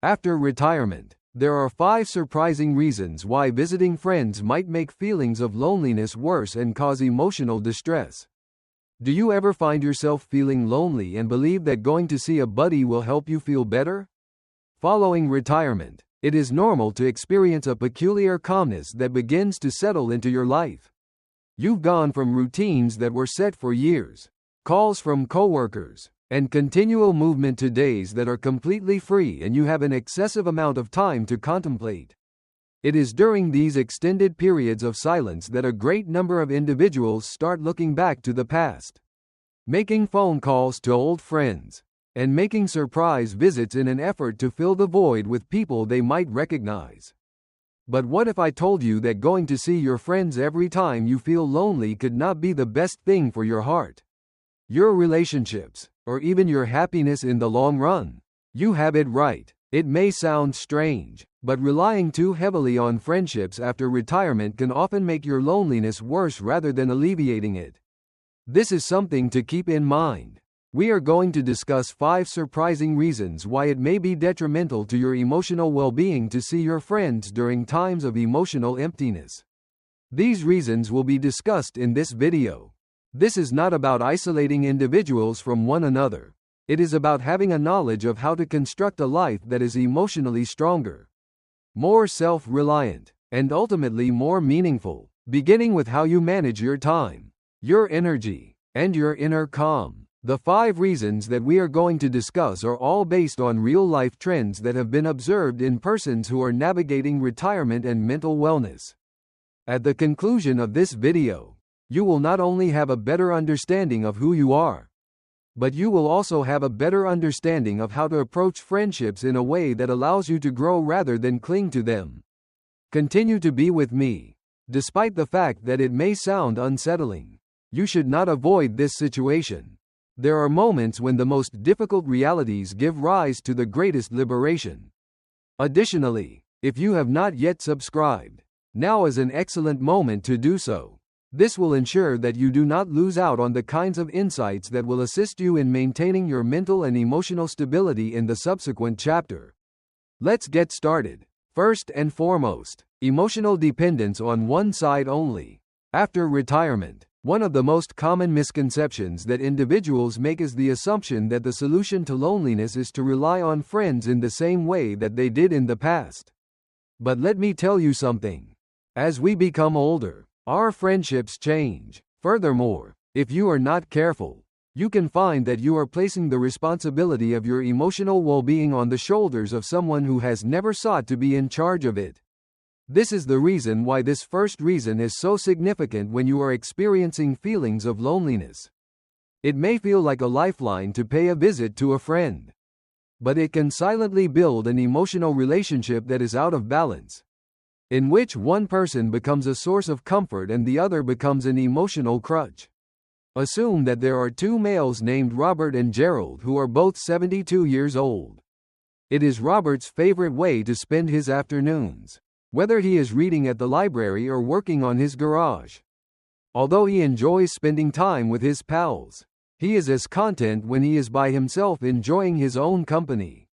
After retirement, there are 5 surprising reasons why visiting friends might make feelings of loneliness worse and cause emotional distress. Do you ever find yourself feeling lonely and believe that going to see a buddy will help you feel better? Following retirement, it is normal to experience a peculiar calmness that begins to settle into your life. You've gone from routines that were set for years, calls from coworkers, and continual movement to days that are completely free, and you have an excessive amount of time to contemplate. It is during these extended periods of silence that a great number of individuals start looking back to the past, making phone calls to old friends, and making surprise visits in an effort to fill the void with people they might recognize. But what if I told you that going to see your friends every time you feel lonely could not be the best thing for your heart, your relationships, or even your happiness in the long run? You have it right. It may sound strange, but relying too heavily on friendships after retirement can often make your loneliness worse rather than alleviating it. This is something to keep in mind. We are going to discuss 5 surprising reasons why it may be detrimental to your emotional well-being to see your friends during times of emotional emptiness. These reasons will be discussed in this video. This is not about isolating individuals from one another. It is about having a knowledge of how to construct a life that is emotionally stronger, more self-reliant, and ultimately more meaningful, beginning with how you manage your time, your energy, and your inner calm. The 5 reasons that we are going to discuss are all based on real-life trends that have been observed in persons who are navigating retirement and mental wellness. At the conclusion of this video, you will not only have a better understanding of who you are, but you will also have a better understanding of how to approach friendships in a way that allows you to grow rather than cling to them. Continue to be with me. Despite the fact that it may sound unsettling, you should not avoid this situation. There are moments when the most difficult realities give rise to the greatest liberation. Additionally, if you have not yet subscribed, now is an excellent moment to do so. This will ensure that you do not lose out on the kinds of insights that will assist you in maintaining your mental and emotional stability in the subsequent chapter. Let's get started. First and foremost, emotional dependence on one side only. After retirement, one of the most common misconceptions that individuals make is the assumption that the solution to loneliness is to rely on friends in the same way that they did in the past. But let me tell you something. As we become older, our friendships change. Furthermore, if you are not careful, you can find that you are placing the responsibility of your emotional well-being on the shoulders of someone who has never sought to be in charge of it. This is the reason why this first reason is so significant when you are experiencing feelings of loneliness. It may feel like a lifeline to pay a visit to a friend, but it can silently build an emotional relationship that is out of balance, in which one person becomes a source of comfort and the other becomes an emotional crutch. Assume that there are 2 males named Robert and Gerald who are both 72 years old. It is Robert's favorite way to spend his afternoons, whether he is reading at the library or working on his garage. Although he enjoys spending time with his pals, he is as content when he is by himself enjoying his own company.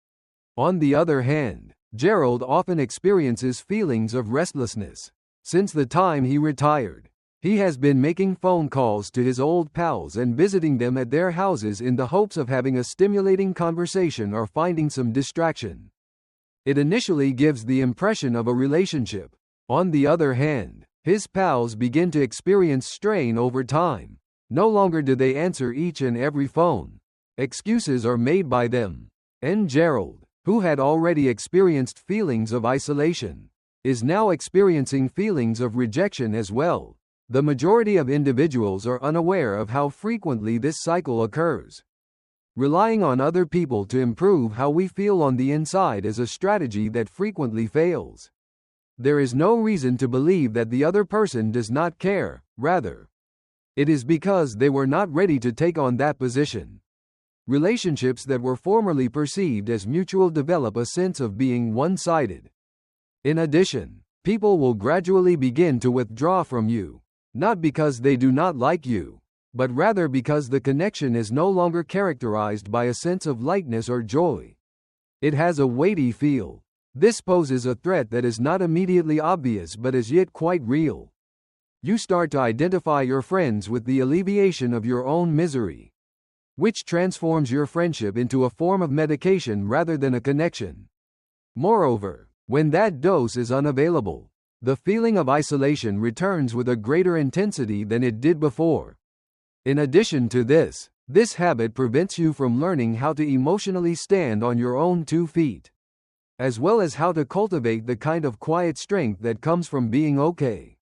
On the other hand, Gerald often experiences feelings of restlessness. Since the time he retired, he has been making phone calls to his old pals and visiting them at their houses in the hopes of having a stimulating conversation or finding some distraction. It initially gives the impression of a relationship. On the other hand, his pals begin to experience strain over time. No longer do they answer each and every phone. Excuses are made by them. And Gerald, who had already experienced feelings of isolation, is now experiencing feelings of rejection as well. The majority of individuals are unaware of how frequently this cycle occurs. Relying on other people to improve how we feel on the inside is a strategy that frequently fails. There is no reason to believe that the other person does not care, rather, it is because they were not ready to take on that position. Relationships that were formerly perceived as mutual develop a sense of being one-sided. In addition, people will gradually begin to withdraw from you, not because they do not like you, but rather because the connection is no longer characterized by a sense of lightness or joy. It has a weighty feel. This poses a threat that is not immediately obvious but is yet quite real. You start to identify your friends with the alleviation of your own misery, which transforms your friendship into a form of medication rather than a connection. Moreover, when that dose is unavailable, the feeling of isolation returns with a greater intensity than it did before. In addition to this, this habit prevents you from learning how to emotionally stand on your own 2 feet, as well as how to cultivate the kind of quiet strength that comes from being okay,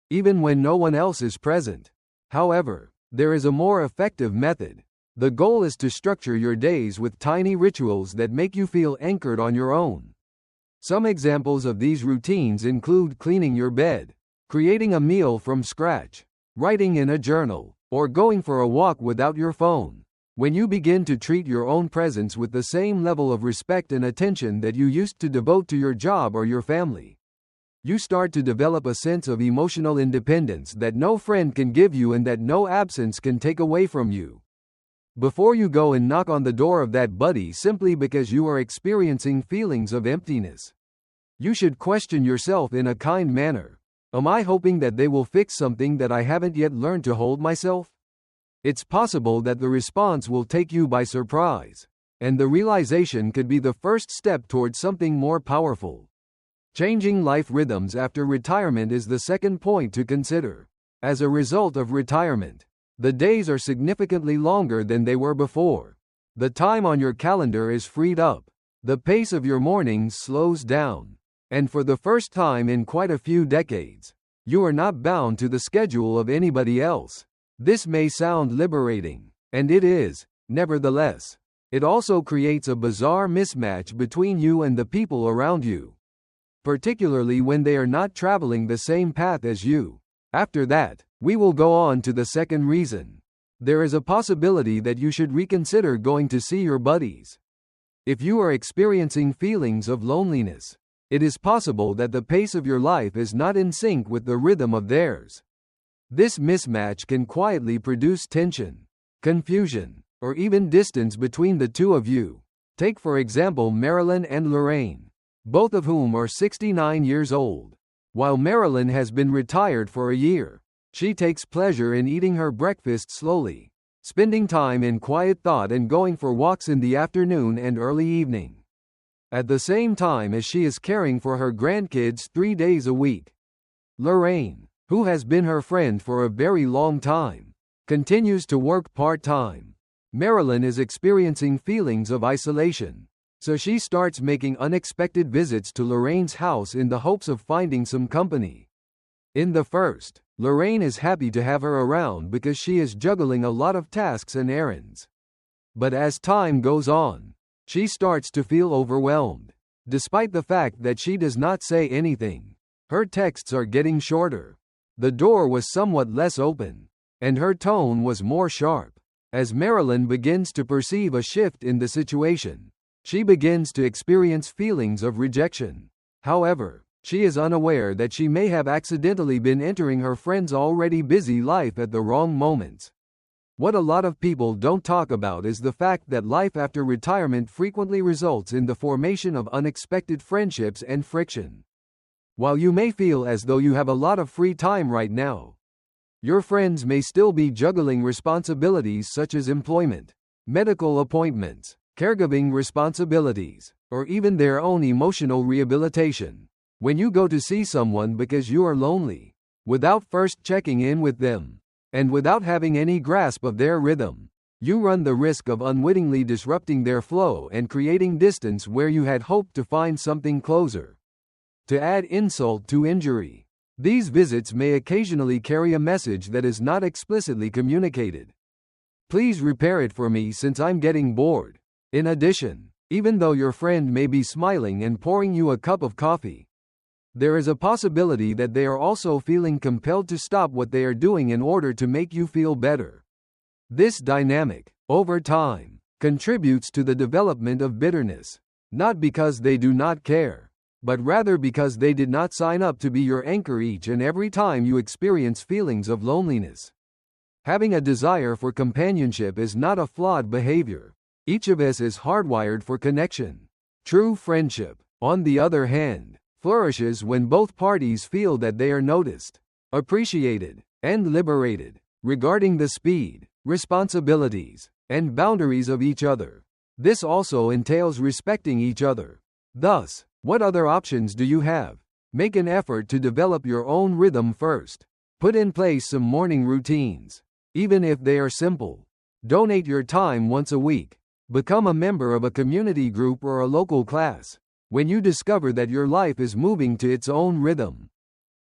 even when no one else is present. However, there is a more effective method. The goal is to structure your days with tiny rituals that make you feel anchored on your own. Some examples of these routines include cleaning your bed, creating a meal from scratch, writing in a journal, or going for a walk without your phone. When you begin to treat your own presence with the same level of respect and attention that you used to devote to your job or your family, you start to develop a sense of emotional independence that no friend can give you and that no absence can take away from you. Before you go and knock on the door of that buddy simply because you are experiencing feelings of emptiness, you should question yourself in a kind manner. Am I hoping that they will fix something that I haven't yet learned to hold myself? It's possible that the response will take you by surprise, and the realization could be the first step towards something more powerful. Changing life rhythms after retirement is the second point to consider. As a result of retirement, the days are significantly longer than they were before. The time on your calendar is freed up. The pace of your mornings slows down. And for the first time in quite a few decades, you are not bound to the schedule of anybody else. This may sound liberating, and it is. Nevertheless, it also creates a bizarre mismatch between you and the people around you, particularly when they are not traveling the same path as you. After that, we will go on to the second reason. There is a possibility that you should reconsider going to see your buddies. If you are experiencing feelings of loneliness, it is possible that the pace of your life is not in sync with the rhythm of theirs. This mismatch can quietly produce tension, confusion, or even distance between the two of you. Take for example Marilyn and Lorraine, both of whom are 69 years old. While Marilyn has been retired for a year, she takes pleasure in eating her breakfast slowly, spending time in quiet thought and going for walks in the afternoon and early evening, at the same time as she is caring for her grandkids 3 days a week. Lorraine, who has been her friend for a very long time, continues to work part-time. Marilyn is experiencing feelings of isolation, so she starts making unexpected visits to Lorraine's house in the hopes of finding some company. In the first, Lorraine is happy to have her around because she is juggling a lot of tasks and errands. But as time goes on, she starts to feel overwhelmed. Despite the fact that she does not say anything, her texts are getting shorter. The door was somewhat less open, and her tone was more sharp. As Marilyn begins to perceive a shift in the situation, she begins to experience feelings of rejection. However, she is unaware that she may have accidentally been entering her friend's already busy life at the wrong moments. What a lot of people don't talk about is the fact that life after retirement frequently results in the formation of unexpected friendships and friction. While you may feel as though you have a lot of free time right now, your friends may still be juggling responsibilities such as employment, medical appointments, caregiving responsibilities, or even their own emotional rehabilitation. When you go to see someone because you are lonely, without first checking in with them, and without having any grasp of their rhythm, you run the risk of unwittingly disrupting their flow and creating distance where you had hoped to find something closer. To add insult to injury, these visits may occasionally carry a message that is not explicitly communicated. Please repair it for me since I'm getting bored. In addition, even though your friend may be smiling and pouring you a cup of coffee, there is a possibility that they are also feeling compelled to stop what they are doing in order to make you feel better. This dynamic, over time, contributes to the development of bitterness, not because they do not care, but rather because they did not sign up to be your anchor each and every time you experience feelings of loneliness. Having a desire for companionship is not a flawed behavior. Each of us is hardwired for connection. True friendship, on the other hand, flourishes when both parties feel that they are noticed, appreciated, and liberated, regarding the speed, responsibilities, and boundaries of each other. This also entails respecting each other. Thus, what other options do you have? Make an effort to develop your own rhythm first. Put in place some morning routines, even if they are simple. Donate your time once a week. Become a member of a community group or a local class. When you discover that your life is moving to its own rhythm,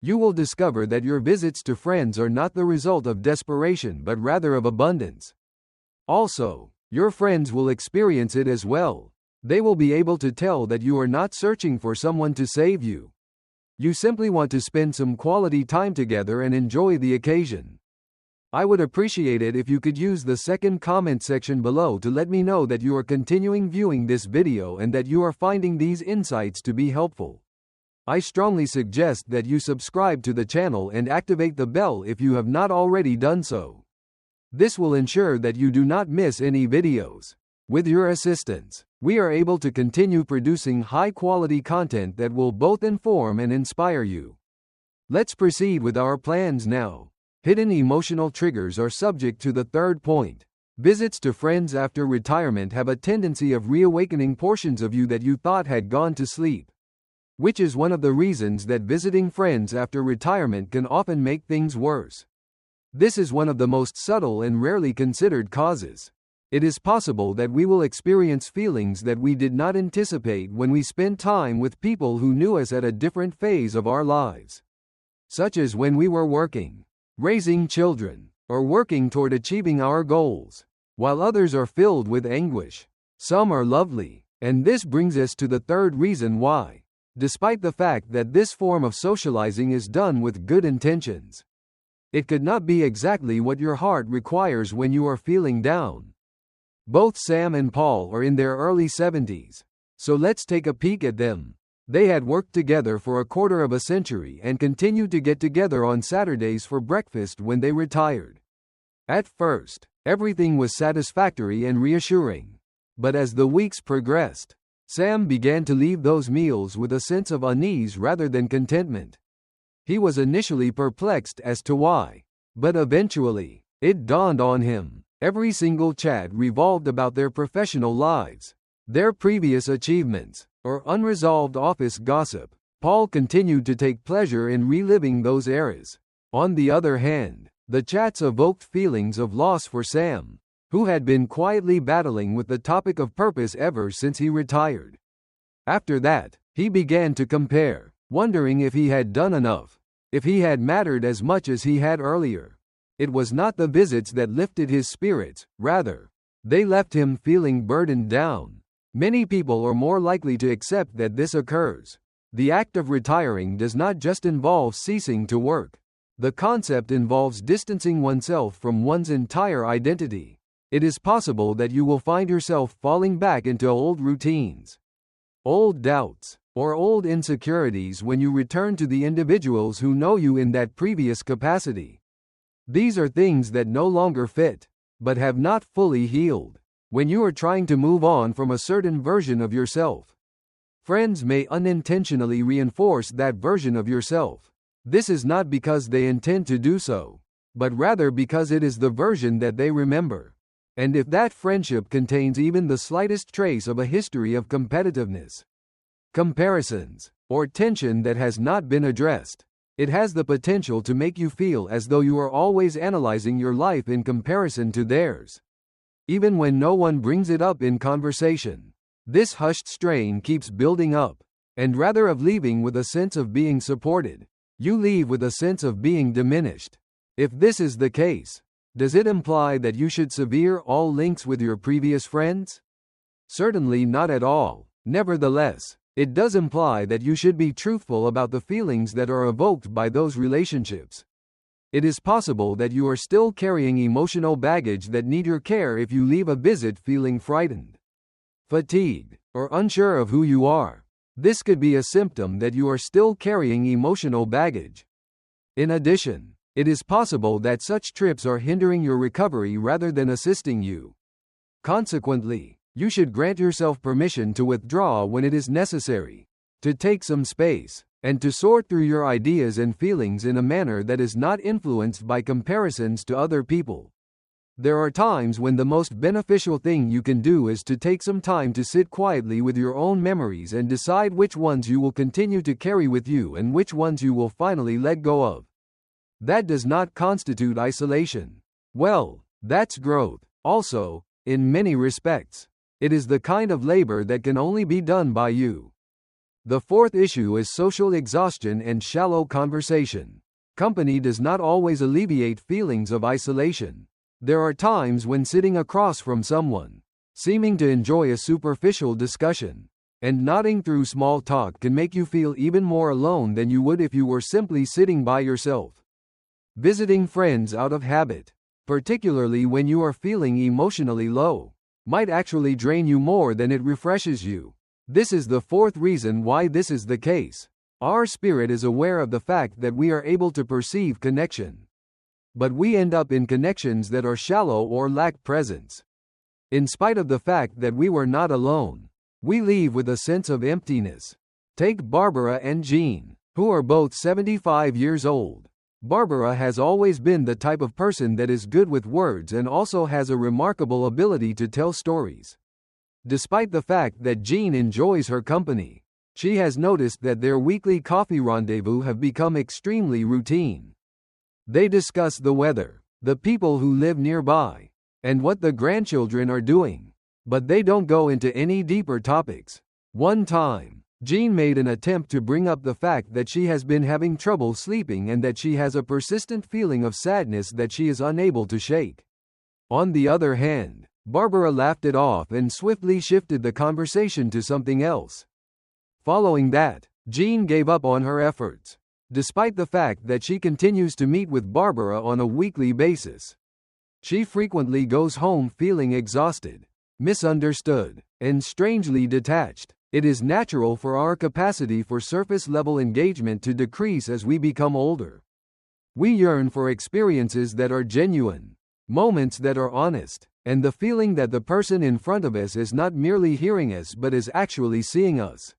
you will discover that your visits to friends are not the result of desperation but rather of abundance. Also, your friends will experience it as well. They will be able to tell that you are not searching for someone to save you. You simply want to spend some quality time together and enjoy the occasion. I would appreciate it if you could use the second comment section below to let me know that you are continuing viewing this video and that you are finding these insights to be helpful. I strongly suggest that you subscribe to the channel and activate the bell if you have not already done so. This will ensure that you do not miss any videos. With your assistance, we are able to continue producing high-quality content that will both inform and inspire you. Let's proceed with our plans now. Hidden emotional triggers are subject to the third point. Visits to friends after retirement have a tendency of reawakening portions of you that you thought had gone to sleep, which is one of the reasons that visiting friends after retirement can often make things worse. This is one of the most subtle and rarely considered causes. It is possible that we will experience feelings that we did not anticipate when we spent time with people who knew us at a different phase of our lives, such as when we were working, raising children, or working toward achieving our goals, while others are filled with anguish. Some are lovely, and this brings us to the third reason why, despite the fact that this form of socializing is done with good intentions, it could not be exactly what your heart requires when you are feeling down. Both Sam and Paul are in their early 70s, so let's take a peek at them. They had worked together for a quarter of a century and continued to get together on Saturdays for breakfast when they retired. At first, everything was satisfactory and reassuring. But as the weeks progressed, Sam began to leave those meals with a sense of unease rather than contentment. He was initially perplexed as to why, but eventually, it dawned on him. Every single chat revolved about their professional lives, their previous achievements, or unresolved office gossip. Paul continued to take pleasure in reliving those eras. On the other hand, the chats evoked feelings of loss for Sam, who had been quietly battling with the topic of purpose ever since he retired. After that, he began to compare, wondering if he had done enough, if he had mattered as much as he had earlier. It was not the visits that lifted his spirits, rather, they left him feeling burdened down. Many people are more likely to accept that this occurs. The act of retiring does not just involve ceasing to work. The concept involves distancing oneself from one's entire identity. It is possible that you will find yourself falling back into old routines, old doubts, or old insecurities when you return to the individuals who know you in that previous capacity. These are things that no longer fit, but have not fully healed. When you are trying to move on from a certain version of yourself, friends may unintentionally reinforce that version of yourself. This is not because they intend to do so, but rather because it is the version that they remember. And if that friendship contains even the slightest trace of a history of competitiveness, comparisons, or tension that has not been addressed, it has the potential to make you feel as though you are always analyzing your life in comparison to theirs, even when no one brings it up in conversation. This hushed strain keeps building up, and rather of leaving with a sense of being supported, you leave with a sense of being diminished. If this is the case, does it imply that you should sever all links with your previous friends? Certainly not at all. Nevertheless, it does imply that you should be truthful about the feelings that are evoked by those relationships. It is possible that you are still carrying emotional baggage that need your care if you leave a visit feeling frightened, fatigued, or unsure of who you are. This could be a symptom that you are still carrying emotional baggage. In addition, it is possible that such trips are hindering your recovery rather than assisting you. Consequently, You should grant yourself permission to withdraw when it is necessary, to take some space, and to sort through your ideas and feelings in a manner that is not influenced by comparisons to other people. There are times when the most beneficial thing you can do is to take some time to sit quietly with your own memories and decide which ones you will continue to carry with you and which ones you will finally let go of. That does not constitute isolation. Well, that's growth. Also, in many respects, it is the kind of labor that can only be done by you. The fourth issue is social exhaustion and shallow conversation. Company does not always alleviate feelings of isolation. There are times when sitting across from someone, seeming to enjoy a superficial discussion, and nodding through small talk can make you feel even more alone than you would if you were simply sitting by yourself. Visiting friends out of habit, particularly when you are feeling emotionally low, might actually drain you more than it refreshes you. This is the fourth reason why this is the case. Our spirit is aware of the fact that we are able to perceive connection, but we end up in connections that are shallow or lack presence. In spite of the fact that we were not alone, we leave with a sense of emptiness. Take Barbara and Jean, who are both 75 years old. Barbara has always been the type of person that is good with words and also has a remarkable ability to tell stories. Despite the fact that Jean enjoys her company, she has noticed that their weekly coffee rendezvous have become extremely routine. They discuss the weather, the people who live nearby, and what the grandchildren are doing, but they don't go into any deeper topics. One time, Jean made an attempt to bring up the fact that she has been having trouble sleeping and that she has a persistent feeling of sadness that she is unable to shake. On the other hand, Barbara laughed it off and swiftly shifted the conversation to something else. Following that, Jean gave up on her efforts, despite the fact that she continues to meet with Barbara on a weekly basis. She frequently goes home feeling exhausted, misunderstood, and strangely detached. It is natural for our capacity for surface-level engagement to decrease as we become older. We yearn for experiences that are genuine, moments that are honest, and the feeling that the person in front of us is not merely hearing us but is actually seeing us.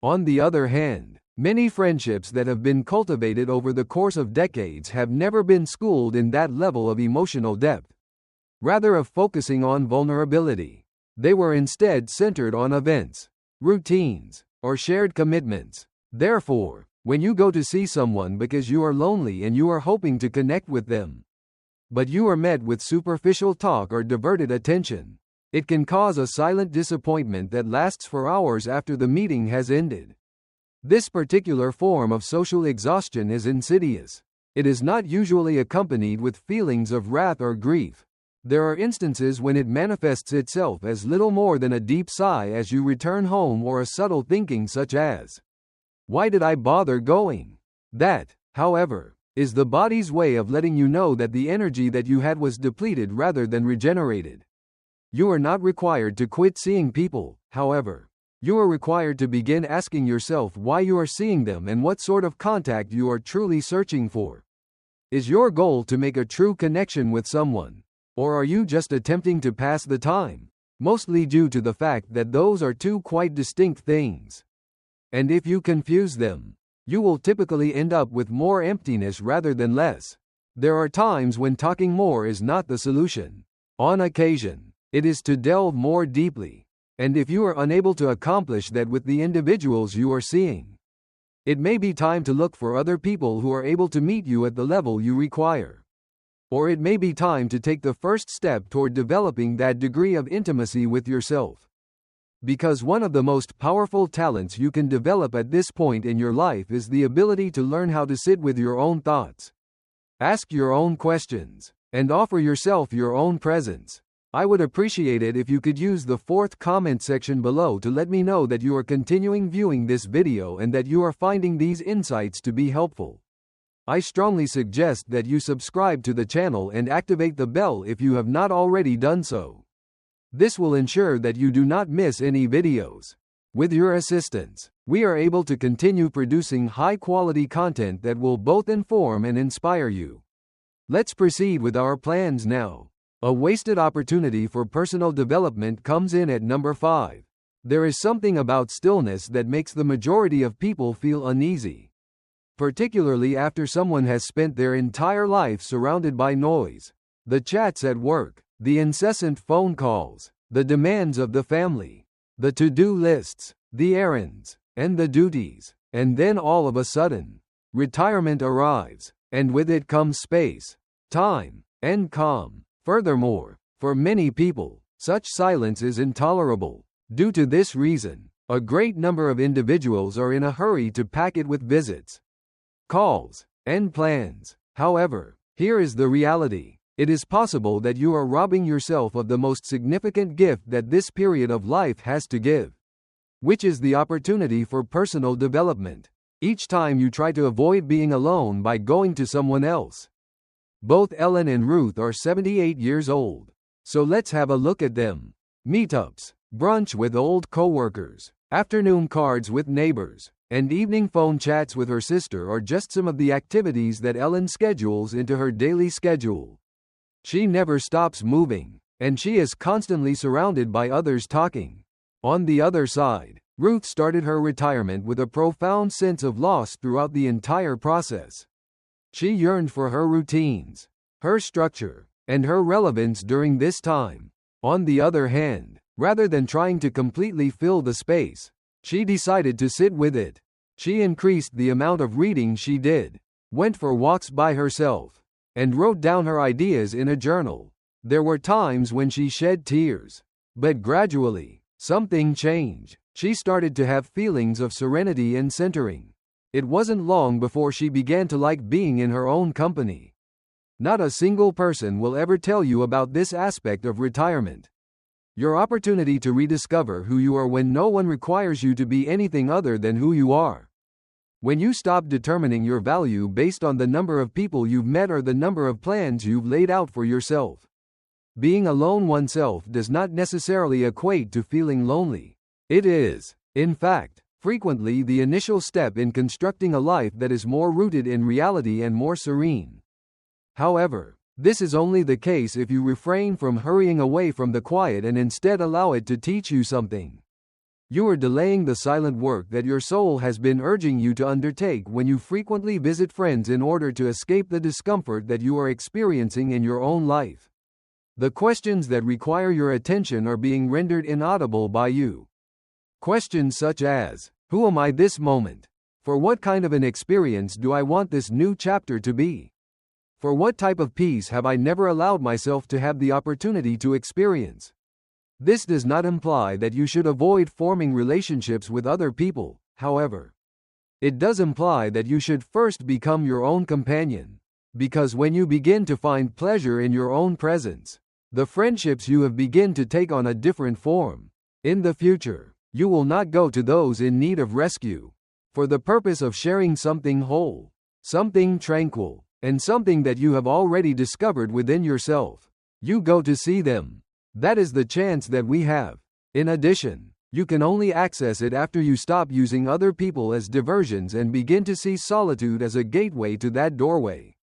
On the other hand, many friendships that have been cultivated over the course of decades have never been schooled in that level of emotional depth. Rather of focusing on vulnerability, they were instead centered on events, routines, or shared commitments. Therefore, when you go to see someone because you are lonely and you are hoping to connect with them, but you are met with superficial talk or diverted attention, it can cause a silent disappointment that lasts for hours after the meeting has ended. This particular form of social exhaustion is insidious. It is not usually accompanied with feelings of wrath or grief. There are instances when it manifests itself as little more than a deep sigh as you return home or a subtle thinking such as, "Why did I bother going?" That, however, is the body's way of letting you know that the energy that you had was depleted rather than regenerated. You are not required to quit seeing people, however. You are required to begin asking yourself why you are seeing them and what sort of contact you are truly searching for. Is your goal to make a true connection with someone, or are you just attempting to pass the time, mostly due to the fact that those are two quite distinct things? And if you confuse them, you will typically end up with more emptiness rather than less. There are times when talking more is not the solution. On occasion, it is to delve more deeply. And if you are unable to accomplish that with the individuals you are seeing, it may be time to look for other people who are able to meet you at the level you require. Or it may be time to take the first step toward developing that degree of intimacy with yourself. Because one of the most powerful talents you can develop at this point in your life is the ability to learn how to sit with your own thoughts, ask your own questions, and offer yourself your own presence. I would appreciate it if you could use the fourth comment section below to let me know that you are continuing viewing this video and that you are finding these insights to be helpful. I strongly suggest that you subscribe to the channel and activate the bell if you have not already done so. This will ensure that you do not miss any videos. With your assistance, we are able to continue producing high-quality content that will both inform and inspire you. Let's proceed with our plans now. A wasted opportunity for personal development comes in at number 5. There is something about stillness that makes the majority of people feel uneasy, particularly after someone has spent their entire life surrounded by noise. The chats at work, the incessant phone calls, the demands of the family, the to-do lists, the errands, and the duties. And then all of a sudden, retirement arrives, and with it comes space, time, and calm. Furthermore, for many people, such silence is intolerable. Due to this reason, a great number of individuals are in a hurry to pack it with visits, calls, and plans. However, here is the reality. It is possible that you are robbing yourself of the most significant gift that this period of life has to give, which is the opportunity for personal development. Each time you try to avoid being alone by going to someone else. Both Ellen and Ruth are 78 years old. So let's have a look at them. Meetups, brunch with old coworkers, afternoon cards with neighbors, and evening phone chats with her sister are just some of the activities that Ellen schedules into her daily schedule. She never stops moving, and she is constantly surrounded by others talking. On the other side, Ruth started her retirement with a profound sense of loss throughout the entire process. She yearned for her routines, her structure, and her relevance during this time. On the other hand, rather than trying to completely fill the space, she decided to sit with it. She increased the amount of reading she did, went for walks by herself, and wrote down her ideas in a journal. There were times when she shed tears, but gradually, something changed. She started to have feelings of serenity and centering. It wasn't long before she began to like being in her own company. Not a single person will ever tell you about this aspect of retirement. Your opportunity to rediscover who you are when no one requires you to be anything other than who you are. When you stop determining your value based on the number of people you've met or the number of plans you've laid out for yourself. Being alone oneself does not necessarily equate to feeling lonely. It is, in fact, frequently the initial step in constructing a life that is more rooted in reality and more serene. However, this is only the case if you refrain from hurrying away from the quiet and instead allow it to teach you something. You are delaying the silent work that your soul has been urging you to undertake when you frequently visit friends in order to escape the discomfort that you are experiencing in your own life. The questions that require your attention are being rendered inaudible by you. Questions such as, who am I this moment? For what kind of an experience do I want this new chapter to be? For what type of peace have I never allowed myself to have the opportunity to experience? This does not imply that you should avoid forming relationships with other people, however. It does imply that you should first become your own companion. Because when you begin to find pleasure in your own presence, the friendships you have begin to take on a different form. In the future, you will not go to those in need of rescue for the purpose of sharing something whole, something tranquil, and something that you have already discovered within yourself. You go to see them. That is the chance that we have. In addition, you can only access it after you stop using other people as diversions and begin to see solitude as a gateway to that doorway.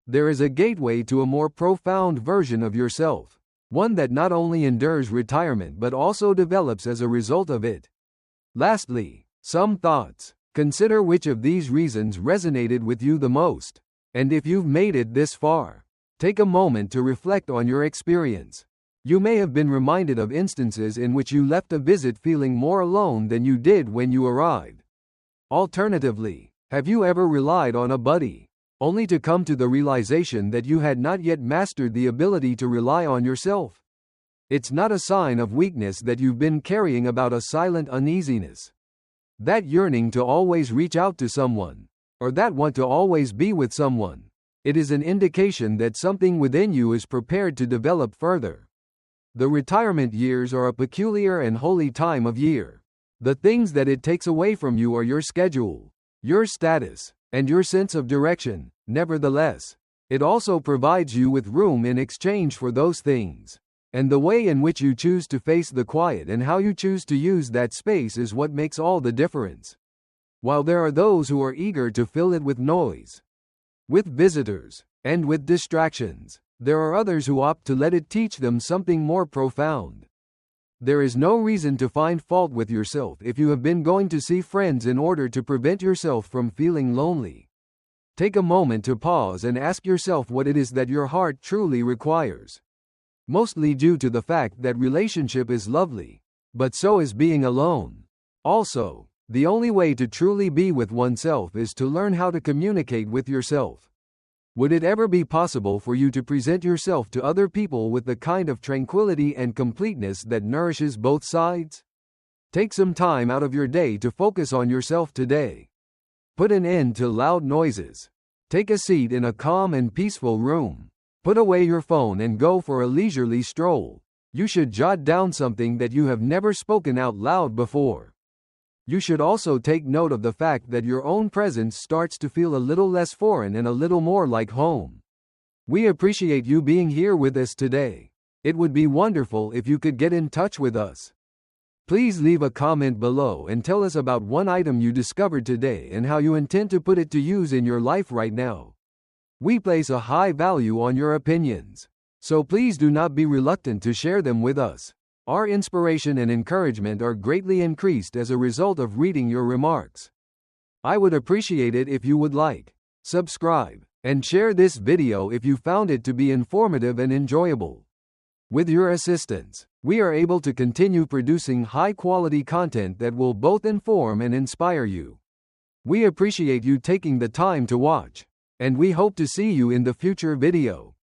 There is a gateway to a more profound version of yourself. One that not only endures retirement but also develops as a result of it. Lastly, some thoughts. Consider which of these reasons resonated with you the most. And if you've made it this far, take a moment to reflect on your experience. You may have been reminded of instances in which you left a visit feeling more alone than you did when you arrived. Alternatively, have you ever relied on a buddy, only to come to the realization that you had not yet mastered the ability to rely on yourself? It's not a sign of weakness that you've been carrying about a silent uneasiness. That yearning to always reach out to someone, or that want to always be with someone. It is an indication that something within you is prepared to develop further. The retirement years are a peculiar and holy time of year. The things that it takes away from you are your schedule, your status, and your sense of direction. Nevertheless, it also provides you with room in exchange for those things. And the way in which you choose to face the quiet and how you choose to use that space is what makes all the difference. While there are those who are eager to fill it with noise, with visitors, and with distractions, There are others who opt to let it teach them something more profound. There is no reason to find fault with yourself if you have been going to see friends in order to prevent yourself from feeling lonely. Take a moment to pause and ask yourself what it is that your heart truly requires. Mostly due to the fact that relationship is lovely, but so is being alone. Also, the only way to truly be with oneself is to learn how to communicate with yourself. Would it ever be possible for you to present yourself to other people with the kind of tranquility and completeness that nourishes both sides? Take some time out of your day to focus on yourself today. Put an end to loud noises. Take a seat in a calm and peaceful room. Put away your phone and go for a leisurely stroll. You should jot down something that you have never spoken out loud before. You should also take note of the fact that your own presence starts to feel a little less foreign and a little more like home. We appreciate you being here with us today. It would be wonderful if you could get in touch with us. Please leave a comment below and tell us about one item you discovered today and how you intend to put it to use in your life right now. We place a high value on your opinions, so please do not be reluctant to share them with us. Our inspiration and encouragement are greatly increased as a result of reading your remarks. I would appreciate it if you would like, subscribe, and share this video if you found it to be informative and enjoyable. With your assistance, we are able to continue producing high-quality content that will both inform and inspire you. We appreciate you taking the time to watch, and we hope to see you in the future video.